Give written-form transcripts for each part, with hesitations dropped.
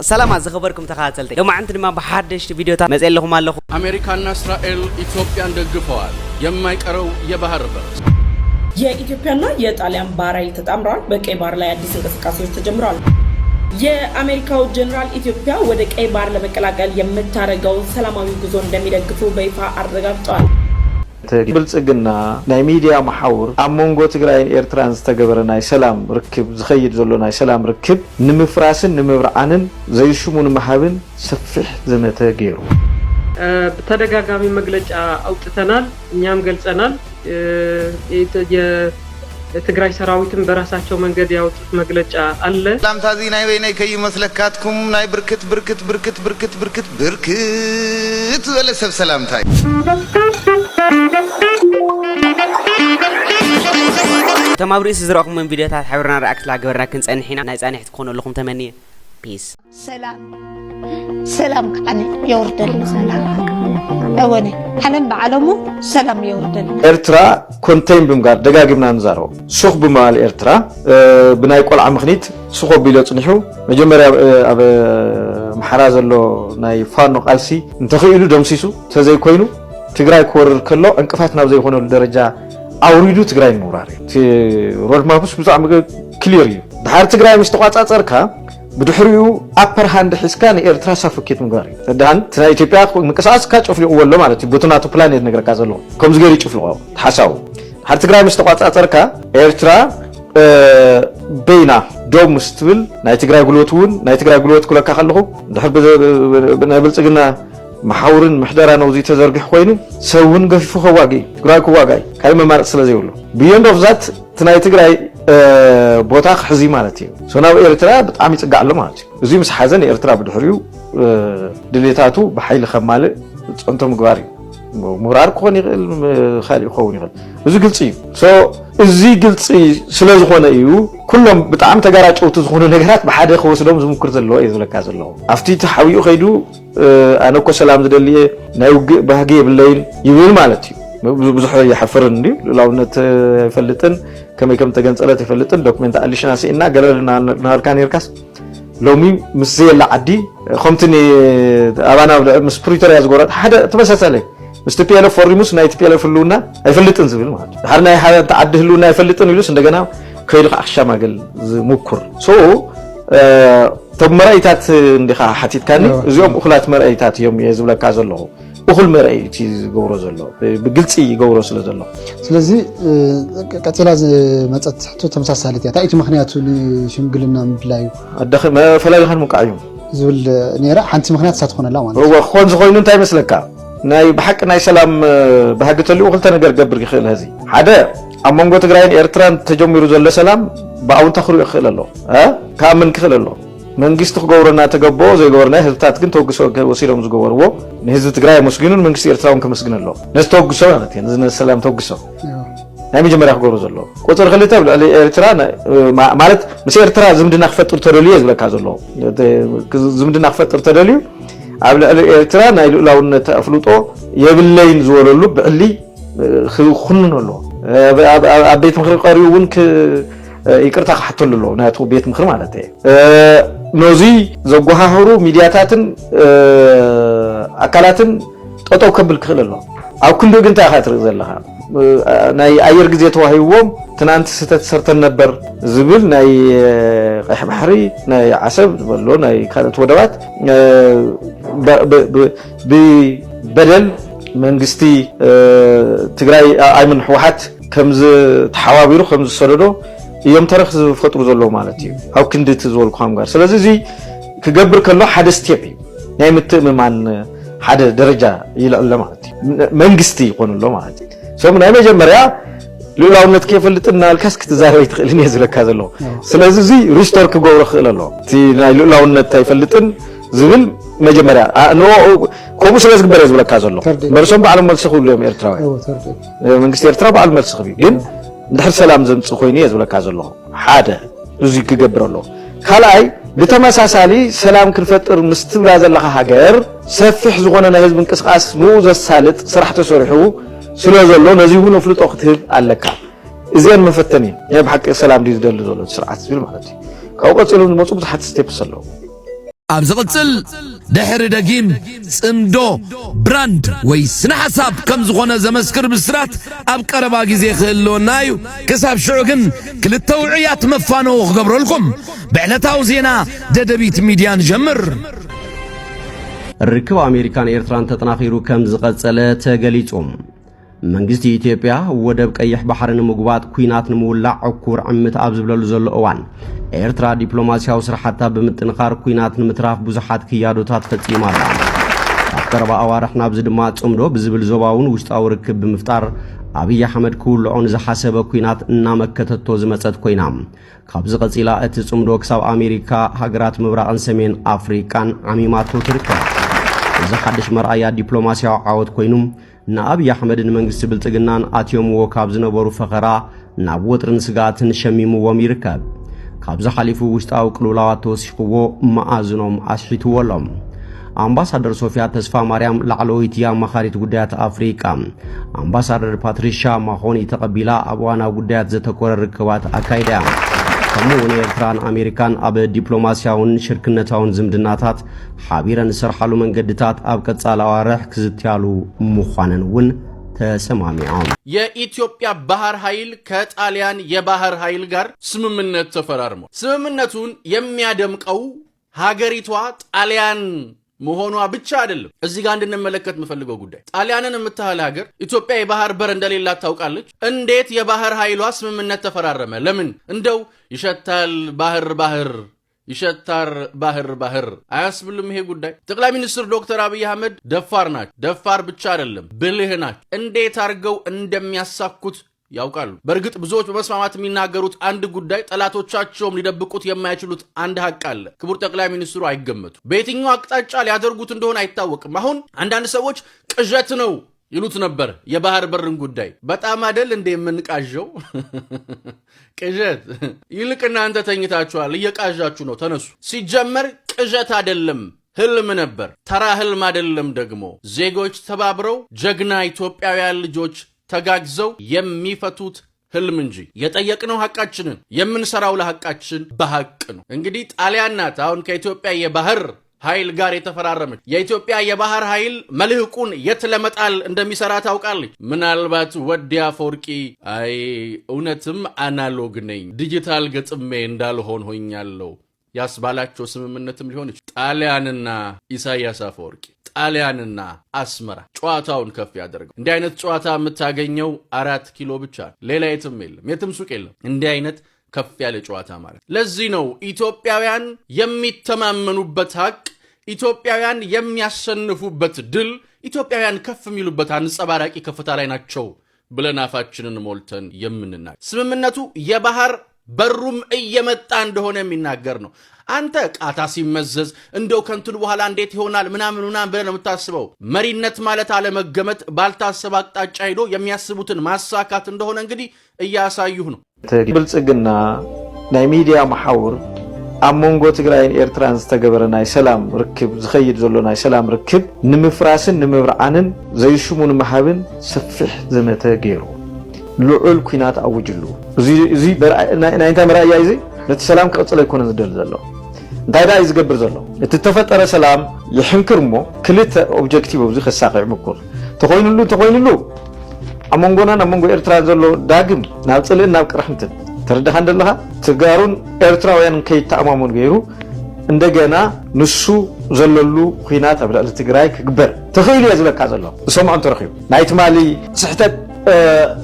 سلام على خبركم تخاتلتي لو ما عندنا ما بحدش فيديوهات مازال لكم على أمريكا إسرائيل إثيوبيا دغفوال يما يقرو يبحر بر የኢትዮጵያና የጣሊያን ባራይል ተጣምሯል በቀይ ባህር ላይ አዲስ እንቅስቃሴዎች ተጀምረዋል የአሜሪካው ጀነራል ኢትዮጵያ ወደ ቀይ ባህር ለመቀላቀል የምታረጋው ሰላማዊ ጉዞ እንደሚደግፉ በይፋ አረጋግጠዋል ብልጽግና ናይ ሚዲያ ማሐውር አሞንጎ ትግራይን ኤርትራን ዝተገበረናይ ሰላም ርክብ ዝኸይድ ዘሎናይ ሰላም ርክብ ንምፍራስን ንምብርዓንን ዘይሽሙን ማሐብን ሰፊሕ ዘመተ ገይሩ በተደጋጋሚ መግለጫ አውጥተናል እኛም ገልጸናል የትግራይ ሰራዊትን በራሳቸው መንገድ ያወጡት መግለጫ አለ ሰላም ታዚ ናይ ወይናይ ከይመስለካትኩም ናይ ብርክት ወለ ሰብ ሰላምታይ ተማብሪስ ዝራኩም ምን ቪዲዮታት ሓብርና ሪአክት ላገበርና ክንጸንሒና ናይ ጻንሒት ኮኖ ለኩም ተመንየ ፒስ سلام كان يوردل سلام أولي حنن بعلمه سلام يوردل إرترا كونتين بمقار دقاقبنا نزارو سوخ بمال إرترا بناي قول عمخنيت سوخو بيلوت نحو مجمّر أب محراز اللو ناي فانو قالسي انتخيلو دمسيسو تزاي كوينو تقراي كور كلو انقفاتنا بزي خونو الدرجة أوريدو تقراي موراري رول مابوس بزعم كليريو بحار تقراي مستقاط أتركا بدحريو أبر هاند حسكان إيرترا سافكيت مغاري تدهان تنا إثيوبيا مكساس كاتش أفلي أول لو مالتي بوتناتو بلانيت نقرا كازلو كم زغيري تشوفلو تحساو هر تግራይ مستقاط أتركا إيرترا بينا دوم مستبل ناي تግራይ غلوتون ناي تግራይ غلوت كلكا خلخو دحر بنابلصغنا محاورن محدرا نوزي تزرغح خوينو سون غفيفو خواغي تግራይ كواغاي كاي ممارق سلازيولو بيوند اوف ذات تناي تግራይ ቦታኽ ሕዚ ማለት እዩ ሶናው ኤርትራ በጣም ይጽጋዓሉ ማለት እዩ እዚ ምስ ሓዘን ኤርትራ ብድሕሪው ድሌታቱ በኃይል ከማለ ጸንቶ ምግባር እዩ ሙራር ኮን ይግል ኻሊ ኾውን ይግል እዚ ግልጽ እዩ ሶ እዚ ግልጽ ስለዝኾነ እዩ ኩሎም በጣም ተጋራጨውቱ ዝኾኑ ነገራት በሓደ ከወስዶም ዝምክር ዘለዎ እዩ ዝለካ ዘለዎ ኣፍቲ ተሓዊኡ ኸይዱ ኣነኮ ሰላም ዝደልየ ናይ ውግእ ባህጊ የብለይን ይብል ማለት እዩ ብዙሕ ይحفرن እንዲ ላውነት ይፈልጥን ከመይከም ተገንጸለት ይፈልጥን ዶክመንት አሊሽና ሲና ገለልና ናርካን ይርካስ ሎሚ ምስየላ ዓዲ ኸምትኒ አባና ምስ ፕሪቶሪያ ዝጎራት ሓደ ተመሳሳለ ምስ ቲፒኤልኤፍ ፎርሙስ ናይ ቲፒኤልኤፍ ፍሉና አይፈልጥን ዝብል ማለት ሓርና ዓዲ ህሉና አይፈልጥን ይሉስ እንደገና ከይዱ አክሻማገል ዝሙክር ሶ ተመራይታት እንዲኻ ሓቲትካኒ እዚኦም እኹላት መራይታት እዮም የዝብለካ ዘለዎ እኹል መራይቲ ዝገብሮ ዘሎ ብግልጽ ይገብሮ ስለ ዘሎ ስለዚ ቀጥላ መጸት ሕቶ ተመሳሳለት ያ ታይቲ ምክንያቱ ንሽምግልና ምብላዩ አደኸ መፈላልኻን ሙቃዩ ዝብል ነራ ሓንቲ ምክንያት ሳትኾነላ ማለት ነው ወኾን ዝኾይኑ እንታይ መስለካ ናይ በሐቅ ናይ ሰላም በሐቅተሉ እኹልተ ነገር ገብር ይኽእል ህዚ ሓደ አሞንጎ ትግራይን ኤርትራን ተጀሚሩ ዘሎ ሰላም ባውን ተኽሩ ይኽእል ኣሎ ካምን ክኽእል ኣሎ መንግስት ተገወረና ተገቦ ዘይገወረና ህዝብታት ግን ተወግሶ ወሲሎም ዝገወርዎ ንህዝብ ትግራይ መስግኑን መንግስት ኤርትራውን ከመስግነሎ ነስተወግሶ ማለት እዩ ነዝነ ሰላም ተወግሶ ናይ መጀመሪያ ገወሩ ዘሎ ቁጥር ክልተ ኤርትራ ማለት ምስ ኤርትራ ዝምድና ክፈጥር ተደልዩ ዝለካ ዘሎ ዝምድና ክፈጥር ተደልዩ ኣብ ኤርትራ ናይ ሉላውነት አፍሉጦ የብለይን ዝወለሉ ብዕሊ ክኹንነሎ ኣብ ቤት ምክሪ ቀሪውን ይቅርታ ሓተሉሎ ናቱ ቤት ምክሪ ማለት እዩ ኖዚ ዘጓሃሩ ሚዲያታትን አካላትን ጠጠው ከብል ክኽለሎ ኣብ ክንዱ ግን ታኻትር ዘለኻ ናይ አየር ግዜ ተዋሂዎም ትናንት ስተት ሰርተን ነበር ዝብል ናይ ቀይሕ ባሕሪ ናይ ዓሰብ ዝበሎ ናይ ካልኦት ወደባት በደል መንግስቲ ትግራይ ኣይምን ሕወሓት ከምዝ ተሓዋቢሩ ከምዝ ሰደዶ እዮም ተረኽ ዝፈጥሩ ዘሎ ማለት እዩ ኣብ ክንድት ዝወልኩም ጋር ስለዚህ እዚ ክገብር ከሎ ሓደ ስቴፕ ናይ ምትእምማን ሓደ ደረጃ ይልዕል ማለት እዩ መንግስቲ ይኾንሎ ማለት እዩ ሰም ናይ መጀመሪያ ሉላውነት ከፈልጥና ልካስ ክትዛረብ ይትኽእልን የዝለካ ዘሎ ስለዚህ እዚ ሪስቶር ክገብር ክእል ኣሎ እቲ ናይ ሉላውነት አይፈልጥን ዝብል መጀመሪያ ነው ቆሙ ስለዚህ ግበር የዝለካ ዘሎ መርሶም በዓለም መልስ ክብሎም ኤርትራዊ መንግስት ኤርትራ በዓል መልስ ክብ ግን እንድሕር ሰላም ዘምጽ ኮይኑ የዝለካ ዘሎ ሓደ እዚ ክገብረሎ ካልኣይ ብተመሳሳሊ ሰላም ክንፈጥር ምስትብራ ዘለኻ ሃገር ሰፊሕ ዝኾነ ናይ ህዝብ እንቅስቃስ ሙዘሳልጥ ስራሕ ተሰሪሑ ስለ ዘሎ ነዚ ሁሉ ፍልጦ ክትህብ ኣለካ እዚን መፈተኒ ያ ብሓቂ ሰላም ዲዝደል ዘሎ ስርዓት ዝብል ማለት እዩ ካብ ቀጽሉ ዝመጹ ብዙሓት ስቴፕስ ኣለዉ أبزغتل دحر دقيم صندو براند ويسن حساب كم زغونا زمسكر بسرات أبقربا جزي خلو نايو كساب شعوغن كل التوعيات مفانو غبرو لكم بعلتاو زينا ددبيت ميديان جمر الركب أمريكان إيرتران تتناخيرو كم زغتسلة تغليتهم መንግስቲ ኢትዮጵያ ወደብ ቀይሕ ባህርን ምግባት ኩናት ንሙላዕ ዕኩር ዓመት ኣብዝብለሉ ዘሎ እዋን ኤርትራ ዲፕሎማሲያዊ ስራሕታ ብምጥንኻር ኩናት ንምትራፍ ብዙሓት ክያዶታት ፈጺማላ ኣቀረባ ኣዋርሕ ናብዚ ድማ ጽምዶ ብዝብል ዞባውን ውሽጣዊ ርክብ ብምፍጣር አብይ አህመድ ኩልዑን ዝሓሰበ ኩናት እናመከተቶ ዝመጸት ኮይና ካብዚ ቀጺላ እቲ ጽምዶ ክሳብ አሜሪካ ሃገራት ምብራቕን ሰሜን አፍሪካን ዓሚማቶ ትርከብ እዚ ሓድሽ መርኣያ ዲፕሎማሲያዊ ዓወት ኮይኑ نأبي أحمد المنجس بالتجنان أتيوم وكابزن وبرو فقرا نبوتر نسقات نشميم وميركب كابز خليفو وشتاو كلولاتو سيقو مأزنهم أشحيتو ولهم أمباسادر صوفيا تسفا مريم لعلويتيا مخاريت قدات أفريقيا أمباسادر باتريشا مخوني تقبيلا أبوانا قدات زتكور الركوات أكايدا كمون إيرتران أمريكان أب دبلوماسياون شركنتاون زمدناتات حابيران سرحالو من قدتات أبكت سالوارح كزتيالو مخوانن ون تسماميعون يا إثيوبيا بحر هايل كتاليان يبحر هايل غار سممنت تفرارمو سممنتون يميادمك أو هاگريتوات آليان مهونوا ብቻ አይደለም እዚህ ጋር እንድንመለከት መፈልገው ጉዳይ ጣሊያንን የምታህል ሀገር ኢትዮጵያ የባህር በር እንደሌላት ታውቃለች እንዴት የባህር ኃይሏ ስምምነት ተፈራረመ ለምን እንደው ይሸታል ባህር ይሸታር ባህር አያስብልም ይሄ ጉዳይ ጠቅላይ ሚኒስትር ዶክተር አብይ አህመድ ደፋር ናቸው ደፋር ብቻ አይደለም ብልህ ናቸው እንዴት አርገው እንደሚያሳኩት ያውቃሉ በርግጥ ብዙዎች በመስማማት የሚናገሩት አንድ ጉዳይ ጠላቶቻቸውም ሊደብቁት የማይችሉት አንድ ሀቅ አለ ክቡር ጠቅላይ ሚኒስትሩ አይገመቱ በየትኛው አቅጣጫ ሊያደርጉት እንደሆነ አይታወቅም አሁን አንዳንድ ሰዎች ቅዠት ነው ይሉት ነበር የባህር በርን ጉዳይ በጣም አይደል እንደ የምንቃዠው ቅዠት ይልቅና አንተ ተኝታችኋል እየቃዣችሁ ነው ተነሱ ሲጀመር ቅዠት አይደለም ህልም ነበር ተራ ህልም አይደለም ደግሞ ዜጎች ተባብረው ጀግና ኢትዮጵያውያን ልጆች ተጋግዘው የሚፈቱት ህልም እንጂ የጠየቅነው ሐቃችንን የምንሰራው ለሐቃችን በሐቅ ነው እንግዲህ ጣሊያን ናት አሁን ከኢትዮጵያ የባህር ኃይል ጋር የተፈራረመች የኢትዮጵያ የባህር ኃይል መልህቁን የት ለመጣል እንደሚሰራ ታውቃለች ምናልባት ወዲያ ፎርቂ አይ እውነትም አናሎግ ነኝ ዲጂታል ገጽሜ እንዳልሆን ሆኛለሁ ያስባላቸው ስምምነትም ሊሆን ይችላል ጣሊያንና ኢሳያስ አፈወርቂ ጣሊያንና አስመራ ጨዋታውን ከፍ ያደርጋል እንዲህ አይነት ጨዋታ የምታገኘው 4 ኪሎ ብቻ ሌላ የትም ሱቅ የለም እንዲህ አይነት ከፍ ያለ ጨዋታ ማለት ለዚህ ነው ኢትዮጵያውያን የሚተማመኑበት ሀቅ ኢትዮጵያውያን የሚያሸንፉበት ድል ኢትዮጵያውያን ከፍ የሚሉበት አንጸባራቂ ከፍታ ላይ ናቸው ብለን አፋችንን ሞልተን የምንናገር ስምምነቱ የባህር በሩም እየመጣ እንደሆነ የሚናገር ነው አንተ ቃታ ሲመዘዝ እንደው ከንቱን በኋላ እንዴት ይሆናል ምናምኑና ብለን የምታስበው መሪነት ማለት አለ መገመት ባልታሰበ አቅጣጫ ሄዶ የሚያስቡትን ማሳካት እንደሆነ እንግዲህ እያሳዩህ ነው ብልጽግና ናይ ሚዲያ ማሐውር አሞንጎ ትግራይን ኤርትራን ዝተገበረ ናይ ሰላም ርክብ ዝኸይድ ዘሎ ናይ ሰላም ርክብ ንምፍራስን ንምብርዓንን ዘይሽሙን መሃብን ሰፊሕ ዘመተ ገይሩ ልዑል ኩናት አውጅሉ እዚ ናይ እንታይ መራእያ እዚ ነቲ ሰላም ክቅፅል ኣይኮነን ዝደል ዘሎ እንታይ ዳ ይዝገብር ዘሎ እቲ ተፈጠረ ሰላም ይሕንክር እሞ ክልተ ኦብጀክቲቭ ኣብዚ ክሳኺዕ ምኩር ተኾይኑሉ ኣመንጎናን ኣመንጎ ኤርትራ ዘሎ ዳግም ናብ ፅልእን ናብ ቅርሕምትን ተረዳኻ እንደለኻ ትጋሩን ኤርትራውያን ከይተኣማሙን ገይሩ እንደገና ንሱ ዘለሉ ኩናት ኣብ ልዕሊ ትግራይ ክግበር ተኽኢሉ እየ ዝብለካ ዘሎ እሰምዖን ተረኺቡ ናይ ትማሊ ስሕተት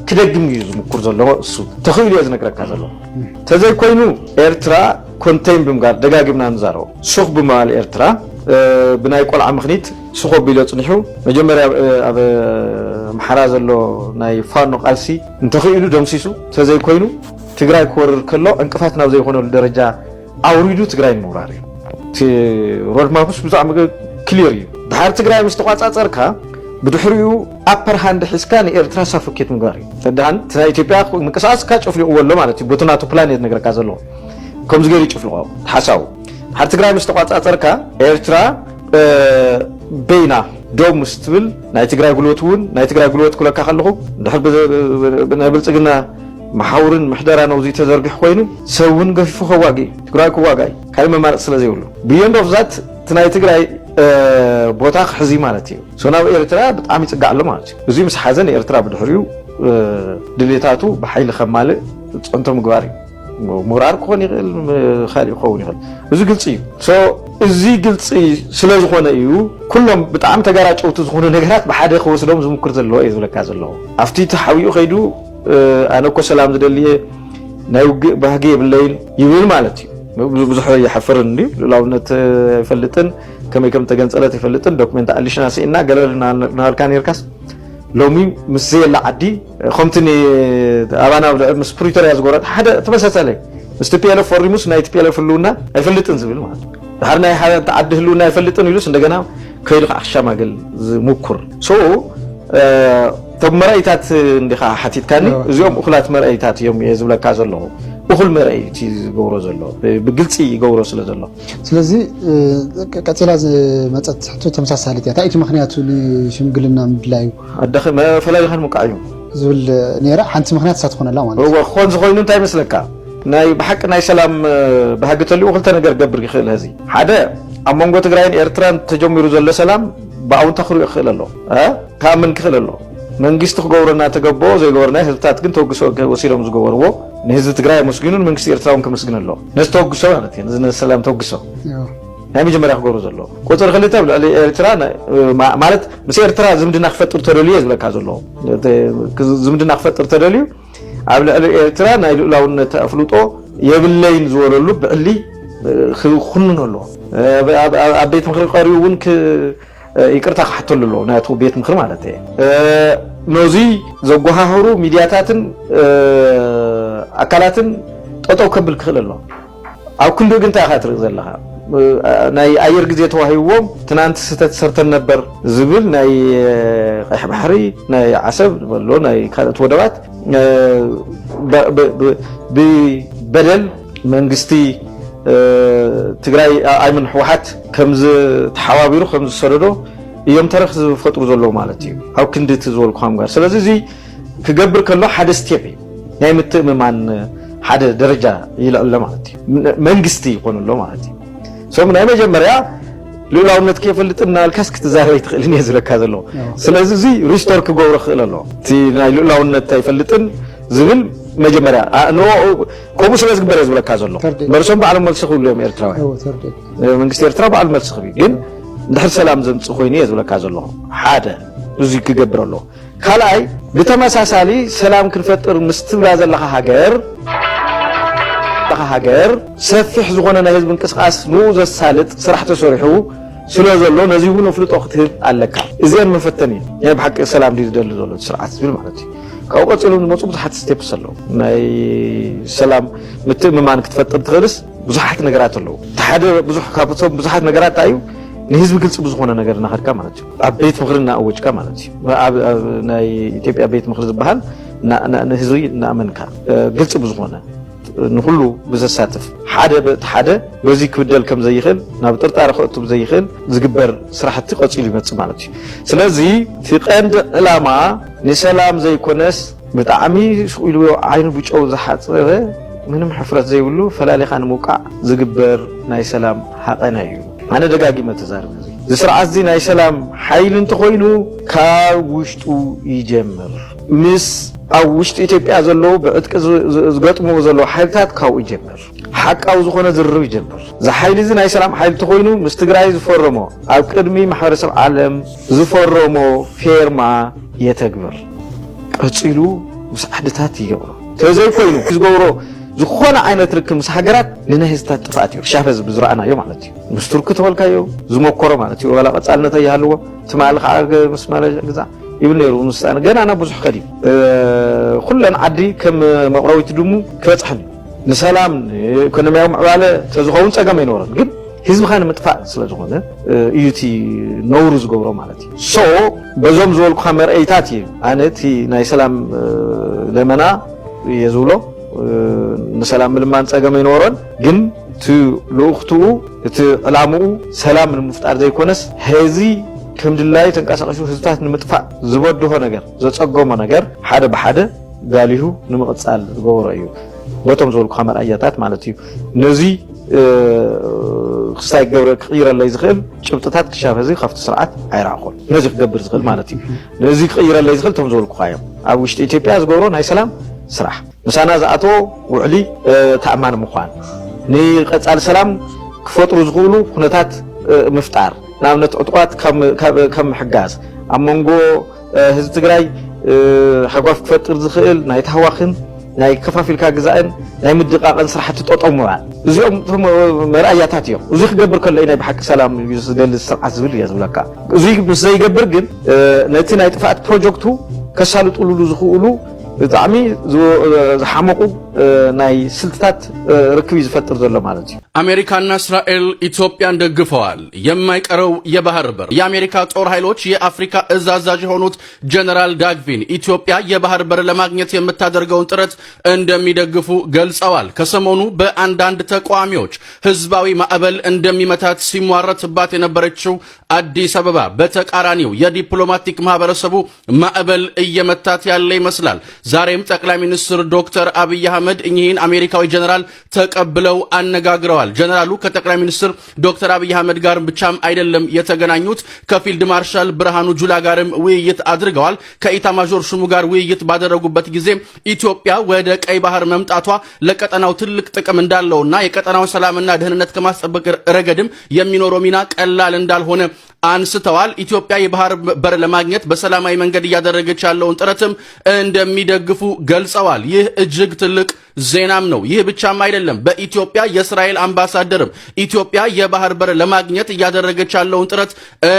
ክደግም እዩ ዝምኩር ዘለዎ እሱ ተኽኢሉ እየ ዝነግረካ ዘሎ ተዘይ ኮይኑ ኤርትራ ኮንቴይን ብምጋር ደጋጊምና ንዛረቦ ሱኽ ብምባል ኤርትራ ብናይ ቆልዓ ምኽኒት ሱኾ ቢሎ ፅኒሑ መጀመርያ ኣብ ምሓራ ዘሎ ናይ ፋኖ ቃልሲ እንተኽኢሉ ደምሲሱ ተዘይ ኮይኑ ትግራይ ክወርር ከሎ እንቅፋት ናብ ዘይኮነሉ ደረጃ ኣውሪዱ ትግራይ ንምውራር እዩ እቲ ሮድማፕስ ብዛዕባ ክሊር እዩ ድሓር ትግራይ ምስ ተቋፃፀርካ بدحريو أبر هاند حسكان إيرترا سافوكيت مغاري تدهان تنا إثيوبيا مكساس كاتشوفلي أولو مالتي بوتناتو بلانيت نغرا كازلو كومز غيري تشوفلو حساو هار تግራይ مستقاط أثركا إيرترا بينا دوم مستبل ناي تግራይ غلوتون ناي تግራይ غلوت كلكا خلخو دحر بنبلصغنا محاورن محدرا نوزي تزرغح خوينو سون غفيفو خواغي تግራይ كواغاي كاي ممارق سلازي يولو بيند اوف ذات ትናይ ትግራይ ቦታ ክሕዚ ማለት እዩ ሶናብ ኤርትራ ብጣዕሚ ይጽጋዕ ኣሎ ማለት እዩ እዚ ምስ ሓዘን ኤርትራ ብድሕሪኡ ድሌታቱ ብሓይሊ ከማልእ ጸንቶ ምግባር እዩ ሙራር ክኾን ይኽእል ካልእ ክኸውን ይኽእል እዚ ግልጽ እዩ እዚ ግልጽ ስለ ዝኾነ እዩ ኩሎም ብጣዕሚ ተጋራጨውቲ ዝኾኑ ነገራት ብሓደ ክወስዶም ዝምክር ዘለዎ እዩ ዝብለካ ዘለዎ ኣብቲ ተሓዊኡ ኸይዱ ኣነ እኮ ሰላም ዝደልየ ናይ ውግእ ባህጊ የብለይን ይብል ማለት እዩ ብዙሕ ይሓፍርን እንዲ ልኡላውነት ይፈልጥን ከመይ ከም ተገንጸለት ይፈልጥን ዶክመንት ኣሊሽና ሲእና ገለልና ናልካ ነርካስ ሎሚ ምስ ዘየላ ዓዲ ከምቲ ኣባና ምስ ፕሪቶሪያ ዝጎረጥ ሓደ ተመሳሳለ ምስ TPLF ፈሪሙስ ናይ TPLF ህልውና ኣይፈልጥን ዝብል ማለት እዩ ድሓር ናይ ሓደ ዓዲ ህልውና ኣይፈልጥን ኢሉስ እንደገና ከይዱ ክኣክሻማግል ዝሙኩር ቶም መራእይታት እንዲኻ ሓቲትካኒ እዚኦም እኹላት መራእይታት እዮም እየ ዝብለካ ዘለኹ እኹል መራእይቲ ዝገብሮ ዘሎ ብግልፂ ይገብሮ ስለ ዘሎ ስለዚ ቀፂላ ዝመፀት ሕቶ ተመሳሳሊት እያ ታይቲ ምክንያቱ ንሽምግልና ምድላዩ ኣደኸ መፈላሊኻን ሙቃዕ እዩ ዝብል ነይራ ሓንቲ ምክንያት ሳትኾነላ ማለት እዩ ክኾን ዝኮይኑ እንታይ ይመስለካ ናይ ብሓቂ ናይ ሰላም ባህጊ ተልኡ ክልተ ነገር ገብር ይኽእል ህዚ ሓደ ኣብ መንጎ ትግራይን ኤርትራን ተጀሚሩ ዘሎ ሰላም ብኣውንታ ክሪኦ ክኽእል ኣሎ ካምን ክኽእል ኣሎ መንግስቲ ክገብረና ተገቦ ዘይገበርና ህዝብታት ግን ተወግሶ ወሲሎም ዝገበርዎ ንህዝቢ ትግራይ መስጊኑን መንግስቲ ኤርትራውን ከመስግን ኣሎ ነዚ ተወግሶ ማለት እዩ ነዚ ሰላም ተወግሶ ናይ መጀመርያ ክገብሩ ዘሎ ቁፅሪ ክልተ ብልዕሊ ኤርትራ ማለት ምስ ኤርትራ ዝምድና ክፈጥር ተደልዩ ዝብለካ ዘሎ ዝምድና ክፈጥር ተደልዩ ኣብ ልዕሊ ኤርትራ ናይ ልኡላውነት ኣፍልጦ የብለይን ዝበለሉ ብዕሊ ክኹንን ኣሎ ኣብ ቤት ምክሪ ቀሪቡ እውን ይቅርታ ክሓተሉ ኣሎ ናቱ ቤት ምክሪ ማለት እዩ ነዚ ዘጓሃህሩ ሚድያታትን ኣካላትን ጠጠው ከብል ክኽእል ኣሎ ኣብ ክንዲ ግን እንታይ ኢኻ ትርኢ ዘለኻ ናይ ኣየር ግዜ ተዋሂብዎም ትናንት ስህተት ሰርተን ነበር ዝብል ናይ ቀይሕ ባሕሪ ናይ ዓሰብ ዘሎ ናይ ካልኦት ወደባት ብበደል መንግስቲ ትግራይ ኣይምን ሕወሓት ከምዚ ተሓዋቢሩ ከምዚ ዝሰደዶ እዮም ተረኽ ዝፈጥሩ ዘለዉ ማለት እዩ ኣብ ክንዲ እቲ ዝበልኩኻም ጋር ስለዚ እዚ ክገብር ከሎ ሓደ ስቴፕ እዩ ናይ ምትእምማን ሓደ ደረጃ ይልዕሎ ማለት እዩ መንግስቲ ይኾን ኣሎ ማለት እዩ ሶም ናይ መጀመርያ ልኡላውነት ከይፈልጥና ልካስ ክትዛረበ ይትኽእልን እየ ዝብለካ ዘሎ ስለዚ እዚ ሪስቶር ክገብሮ ክኽእል ኣሎ እቲ ናይ ልኡላውነት ኣይፈልጥን ዝብል መጀመርያ ከምኡ ስለ ዝግበር እየ ዝብለካ ዘሎ መርሶም በዓሎም መልሲ ክብሉ እዮም ኤርትራውያን መንግስቲ ኤርትራ በዓል መልሲ ክብል ግን እንድሕር ሰላም ዘምፅእ ኮይኑ እየ ዝብለካ ዘለኹ ሓደ እዚ ክገብር ኣሎ ካልኣይ ብተመሳሳሊ ሰላም ክንፈጥር ምስ ትብላ ዘለኻ ሃገር ሰፊሕ ዝኾነ ናይ ህዝቢ እንቅስቃስ ንኡ ዘሳልጥ ስራሕ ተሰሪሑ ስለ ዘሎ ነዚ እውን ፍልጦ ክትህብ ኣለካ እዚአን መፈተን እዩ ናይ ብሓቂ ሰላም ድዩ ዝደሊ ዘሎ ስርዓት ዝብል ማለት እዩ ካብኡ ቀፂሉ ዝመፁ ብዙሓት ስቴፕስ ኣለዉ ናይ ሰላም ምትእምማን ክትፈጥር ትኽእልስ ብዙሓት ነገራት ኣለዉ ሓደ ብዙሕ ካብቶም ብዙሓት ነገራት እዩ ንህዝቢ ግልፂ ብዝኾነ ነገር እናኸድካ ማለት እዩ ኣብ ቤት ምክሪ እናኣወጅካ ማለት እዩ ኣብ ናይ ኢትዮጵያ ቤት ምክሪ ዝበሃል ንህዝቢ እናኣመንካ ግልፂ ብዝኾነ ንኩሉ ብዘሳትፍ ሓደ በዚ ክብደል ከም ዘይኽእል ናብ ጥርጣሪ ክእቱ ዘይኽእል ዝግበር ስራሕቲ ቀፂሉ ይመፅእ ማለት እዩ ስለዚ እቲ ቀንዲ ዕላማ ንሰላም ዘይኮነስ ብጣዕሚ ኢሉ ዓይኑ ብጨው ዝሓፀረ ምንም ሕፍረት ዘይብሉ ፈላሊኻ ንምውቃዕ ዝግበር ናይ ሰላም ሓቐና እዩ ኣነ ደጋጊመ ተዛርብ እዚ ስርዓት እዚ ናይ ሰላም ሓይሊ እንተኮይኑ ካብ ውሽጡ ይጀምር ምስ ኣብ ውሽጢ ኢትዮጵያ ዘለዉ ብዕጥቂ ዝገጥምዎ ዘለዉ ሓይልታት ካብኡ ይጀምር ሓቃዊ ዝኾነ ዝርርብ ይጀምር እዚ ሓይሊ እዚ ናይ ሰላም ሓይሊ እንተኮይኑ ምስ ትግራይ ዝፈረሞ ኣብ ቅድሚ ማሕበረሰብ ዓለም ዝፈረሞ ፌርማ የተግብር ቀፂሉ ምስ ዓድታት ይገብሮ ተዘይኮይኑ ዝገብሮ ዝኾነ ዓይነት ርክብ ምስ ሃገራት ንናይ ህዝብታት ጥፋኣት እዩ ሻፈ ዝረኣናዮ ማለት እዩ ምስ ቱርኪ ተበልካዮ ዝሞከሮ ማለት እዩ ወላ ቀፃልነት ይሃልዎ ትማሊ ከዓ ምስ ማለጅ ግዛዕ ይብል ነይሩ ንስኣነ ገና ና ብዙሕ ከዲ ኩለን ዓዲ ከም መቕረዊት ድሙ ክበፅሐን ንሰላም ኢኮኖሚያዊ ምዕባለ ተዝኸውን ፀገም ኣይነበረን ግን ህዝብኻ ንምጥፋእ ስለ ዝኾነ እዩ እቲ ነውሩ ዝገብሮ ማለት እዩ በዞም ዝበልኩኻ መርአይታት እዩ ኣነ እቲ ናይ ሰላም ለመና እየ ዝብሎ ንሰላም ምልማን ፀገም ኣይነበሮን ግን እቲ ልኡኽትኡ እቲ ዕላምኡ ሰላም ንምፍጣር ዘይኮነስ ህዚ ከም ድላይ ተንቀሳቀሱ ህዝብታት ንምጥፋእ ዝበድሆ ነገር ዘፀገሞ ነገር ሓደ ብሓደ ጋሊሁ ንምቕፃል ዝገብሮ እዩ ቦቶም ዝበልኩ መርኣያታት ማለት እዩ ነዚ ክሳይ ገብረ ክይረለይ ዝኽእል ጭብጥታት ክሻፍ እዚ ካብቲ ስርዓት ኣይራኾን ነዚ ክገብር ዝኽእል ማለት እዩ ነዚ ክይረለይ ዝኽእል ቶም ዝበልኩ ኻዮም ኣብ ውሽጢ ኢትዮጵያ ዝገብሮ ናይ ሰላም ስራሕ ምሳና ዝኣተዎ ውዕሊ ተኣማኒ ምዃን ንቀጻሊ ሰላም ክፈጥሩ ዝኽእሉ ኩነታት ምፍጣር ንኣብነት ዕጡቋት ከም ምሕጋዝ ኣብ መንጎ ህዝቢ ትግራይ ሓጓፍ ክፈጥር ዝኽእል ናይ ተህዋኽን ናይ ከፋፊልካ ግዛእን ናይ ምድቃቕን ስራሕቲ ጠጠው ምባል እዚኦም መርኣያታት እዮም እዚ ክገብር ከሎ ናይ ብሓቂ ሰላም ዝገልጽ ስርዓት ዝብል እየ ዝብለካ እዚ ምስ ዘይገብር ግን ነቲ ናይ ጥፋኣት ፕሮጀክቱ ከሳልጡሉ ዝኽእሉ ብጣዕሚ ዝሓመቁ ናይ ስልትታት ርክብ ዝፈጥር ዘሎ ማለት እዩ አሜሪካና እስራኤል ኢትዮጵያን ደግፈዋል የማይቀረው የባህር በር የአሜሪካ ጦር ኃይሎች የአፍሪካ እዝ አዛዥ የሆኑት ጀነራል ዳግቪን ኢትዮጵያ የባህር በር ለማግኘት የምታደርገውን ጥረት እንደሚደግፉ ገልጸዋል ከሰሞኑ በአንዳንድ ተቋሚዎች ህዝባዊ ማዕበል እንደሚመታት ሲሟረትባት የነበረችው አዲስ አበባ በተቃራኒው የዲፕሎማቲክ ማህበረሰቡ ማዕበል እየመታት ያለ ይመስላል ዛሬም ጠቅላይ ሚኒስትር ዶክተር አብይ አህመድ እኚህን አሜሪካዊ ጀነራል ተቀብለው አነጋግረዋል ጀነራሉ ከጠቅላይ ሚኒስትር ዶክተር አብይ አህመድ ጋር ብቻም አይደለም የተገናኙት ከፊልድ ማርሻል ብርሃኑ ጁላ ጋርም ውይይት አድርገዋል ከኢታማዦር ሹሙ ጋር ውይይት ባደረጉበት ጊዜ ኢትዮጵያ ወደ ቀይ ባህር መምጣቷ ለቀጠናው ትልቅ ጥቅም እንዳለውና የቀጠናው ሰላምና ደህንነት ከማስጠበቅ ረገድም የሚኖረው ሚና ቀላል እንዳልሆነ አንስተዋል ኢትዮጵያ የባህር በር ለማግኘት በሰላማዊ መንገድ ያደረገች ያለውን ጥረትም እንደሚደግፉ ገልጸዋል ይህ እጅግ ትልቅ ዜናም ነው ይህ ብቻም አይደለም በኢትዮጵያ የእስራኤል አምባሳደርም ኢትዮጵያ የባህር በር ለማግኘት ያደረገች ያለውን ጥረት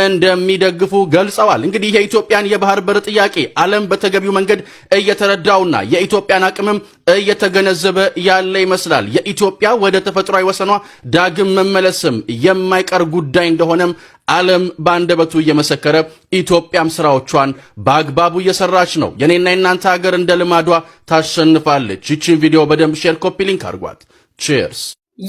እንደሚደግፉ ገልጸዋል እንግዲህ የኢትዮጵያን የባህር በር ጥያቄ ዓለም በተገቢው መንገድ እየተረዳውና የኢትዮጵያን አቅምም እየተገነዘበ ያለ ይመስላል የኢትዮጵያ ወደ ተፈጥሯዊ ወሰኗ ዳግም መመለስም የማይቀር ጉዳይ እንደሆነም ዓለም ባንደበቱ እየመሰከረ ኢትዮጵያም ስራዎቿን በአግባቡ እየሰራች ነው የኔና የናንተ ሀገር እንደ ልማዷ ታሸንፋለች ይህችን ቪዲዮ በደንብ ሼር ኮፒ ሊንክ አድርጓት ቺርስ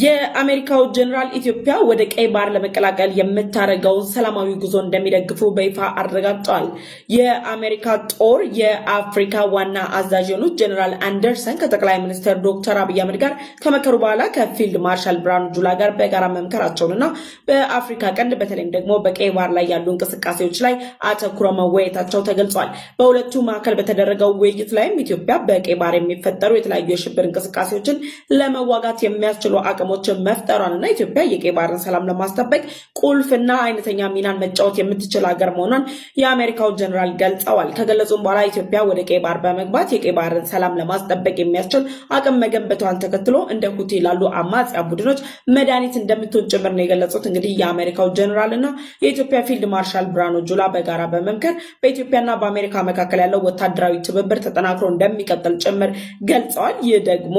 የአሜሪካው ጀነራል ኢትዮጵያ ወደ ቀይ ባህር ለመቀላቀል የምታደርገውን ሰላማዊ ጉዞ እንደሚደግፉ በይፋ አረጋግጠዋል። የአሜሪካ ጦር የአፍሪካ ዋና አዛዥ የሆኑት ጀነራል አንደርሰን ከጠቅላይ ሚኒስትር ዶክተር አብይ አህመድ ጋር ከመከሩ በኋላ ከፊልድ ማርሻል ብርሃኑ ጁላ ጋር በጋራ መምከራቸውንና በአፍሪካ ቀንድ በተለይም ደግሞ በቀይ ባህር ላይ ያሉ እንቅስቃሴዎች ላይ አተኩረው መወያየታቸው ተገልጿል። በሁለቱ መካከል በተደረገው ውይይት ላይም ኢትዮጵያ በቀይ ባህር የሚፈጠሩ የተለያዩ የሽብር እንቅስቃሴዎችን ለመዋጋት የሚያስችሉ አቅሞችን መፍጠሯንና ኢትዮጵያ የቀይ ባህርን ሰላም ለማስጠበቅ ቁልፍና አይነተኛ ሚናን መጫወት የምትችል ሀገር መሆኗን የአሜሪካው ጀነራል ገልጸዋል። ከገለጹም በኋላ ኢትዮጵያ ወደ ቀይ ባህር በመግባት የቀይ ባህርን ሰላም ለማስጠበቅ የሚያስችል አቅም መገንባቷን ተከትሎ እንደ ሁቲ ላሉ አማጽያ ቡድኖች መድኃኒት እንደምትሆን ጭምር ነው የገለጹት። እንግዲህ የአሜሪካው ጀነራልና የኢትዮጵያ ፊልድ ማርሻል ብርሃኑ ጁላ በጋራ በመምከር በኢትዮጵያና በአሜሪካ መካከል ያለው ወታደራዊ ትብብር ተጠናክሮ እንደሚቀጥል ጭምር ገልጸዋል። ይህ ደግሞ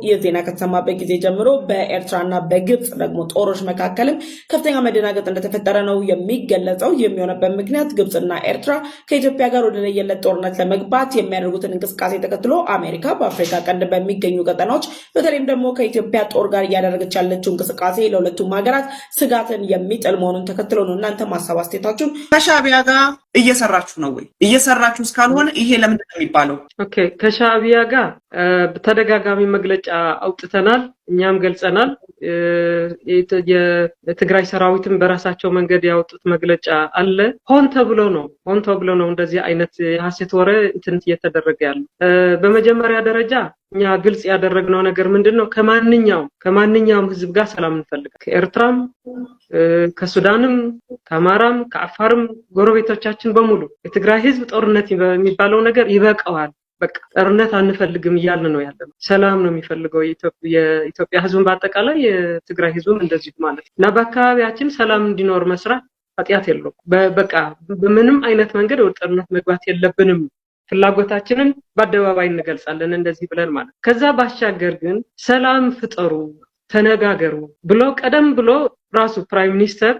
የዜና ከተሰማበት ጊዜ ጀምሮ በኤርትራና በግብጽ ደግሞ ጦሮች መካከልም ከፍተኛ መደናገጥ እንደተፈጠረ ነው የሚገለጸው። የሚሆነበት ምክንያት ግብጽና ኤርትራ ከኢትዮጵያ ጋር ወደ ለየለት ጦርነት ለመግባት የሚያደርጉትን እንቅስቃሴ ተከትሎ አሜሪካ በአፍሪካ ቀንድ በሚገኙ ቀጠናዎች በተለይም ደግሞ ከኢትዮጵያ ጦር ጋር እያደረገች ያለችው እንቅስቃሴ ለሁለቱም ሀገራት ስጋትን የሚጥል መሆኑን ተከትሎ ነው። እናንተ ማሳብ አስተያየታችሁን ከሻዕቢያ ጋር እየሰራችሁ ነው ወይ? እየሰራችሁ እስካልሆነ ይሄ ለምንድን ነው የሚባለው? ኦኬ ከሻዕቢያ ጋር በተደጋጋሚ መግለጫ አውጥተናል እኛም ገልጸናል የትግራይ ሰራዊትን በራሳቸው መንገድ ያወጡት መግለጫ አለ ሆን ተብሎ ነው እንደዚህ አይነት ሐሰት ወሬ እንትን እየተደረገ ያለው በመጀመሪያ ደረጃ እኛ ግልጽ ያደረግነው ነገር ምንድነው ከማንኛውም ህዝብ ጋር ሰላም እንፈልጋለን ከኤርትራም ከሱዳንም ከአማራም ከአፋርም ጎረቤቶቻችን በሙሉ የትግራይ ህዝብ ጦርነት የሚባለው ነገር ይበቃዋል በቃ ጦርነት አንፈልግም እያልን ነው ያለነው ሰላም ነው የሚፈልገው የኢትዮጵያ ህዝብ በአጠቃላይ የትግራይ ህዝብም እንደዚህ ማለት እና በአካባቢያችን ሰላም እንዲኖር መስራት ኃጢአት የለውም በቃ በምንም አይነት መንገድ ወደ ጦርነት መግባት የለብንም ፍላጎታችንን በአደባባይ እንገልጻለን እንደዚህ ብለን ማለት ከዛ ባሻገር ግን ሰላም ፍጠሩ ተነጋገሩ ብሎ ቀደም ብሎ ራሱ ፕራይም ሚኒስተር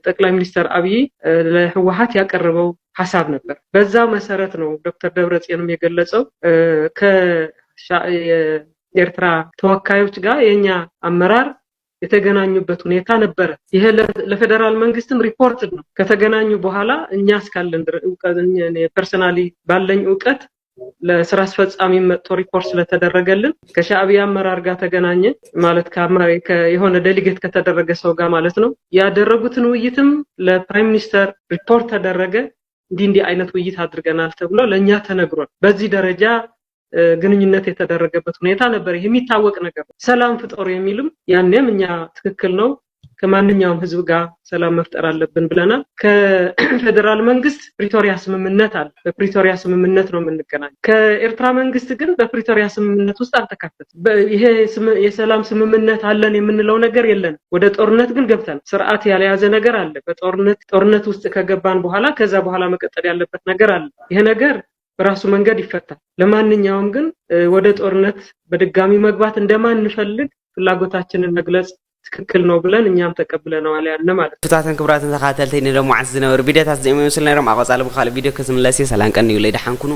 ጠቅላይ ሚኒስተር አብይ ለህወሓት ያቀረበው ሐሳብ ነበር በዛ መሰረት ነው ዶክተር ደብረጽዮንም የገለጸው ከኤርትራ ተወካዮች ጋር የኛ አመራር የተገናኙበት ሁኔታ ነበር ይሄ ለፌደራል መንግስትም ሪፖርት ነው ከተገናኙ በኋላ እኛ እስካለን ፐርሰናሊ ባለኝ ዕውቀት ለስራ አስፈጻሚ መጥቶ ሪፖርት ስለተደረገልን ከሻዕቢያ አመራር ጋር ተገናኘ ማለት የሆነ ዴሊጌት ከተደረገ ሰው ጋር ማለት ነው። ያደረጉትን ውይይትም ለፕራይም ሚኒስተር ሪፖርት ተደረገ። እንዲህ አይነት ውይይት አድርገናል ተብሎ ለኛ ተነግሯል። በዚህ ደረጃ ግንኙነት የተደረገበት ሁኔታ ነበር። ይሄ የሚታወቅ ነገር ነው። ሰላም ፍጠሩ የሚልም ያኔም እኛ ትክክል ነው ከማንኛውም ህዝብ ጋር ሰላም መፍጠር አለብን ብለናል። ከፌደራል መንግስት ፕሪቶሪያ ስምምነት አለ። በፕሪቶሪያ ስምምነት ነው የምንገናኝ። ከኤርትራ መንግስት ግን በፕሪቶሪያ ስምምነት ውስጥ አልተካተተም። ይሄ የሰላም ስምምነት አለን የምንለው ነገር የለም። ወደ ጦርነት ግን ገብተን ስርዓት ያለያዘ ነገር አለ። በጦርነት ውስጥ ከገባን በኋላ ከዛ በኋላ መቀጠል ያለበት ነገር አለ። ይሄ ነገር በራሱ መንገድ ይፈታል። ለማንኛውም ግን ወደ ጦርነት በድጋሚ መግባት እንደማንፈልግ ፍላጎታችንን መግለጽ ትክክል ነው ብለን እኛም ተቀብለናል ያለ ማለት ነው። ፍታተን ክብራትን ተኻተልተይኒ ደሞ ዓስ ዝነበሩ ቪዲዮታት ዘመን መስል ነይሮም አቀጻለ በኻለ ቪዲዮ ከስምለሲ ሰላም ቀን ይውለይ ደሓንኩኑ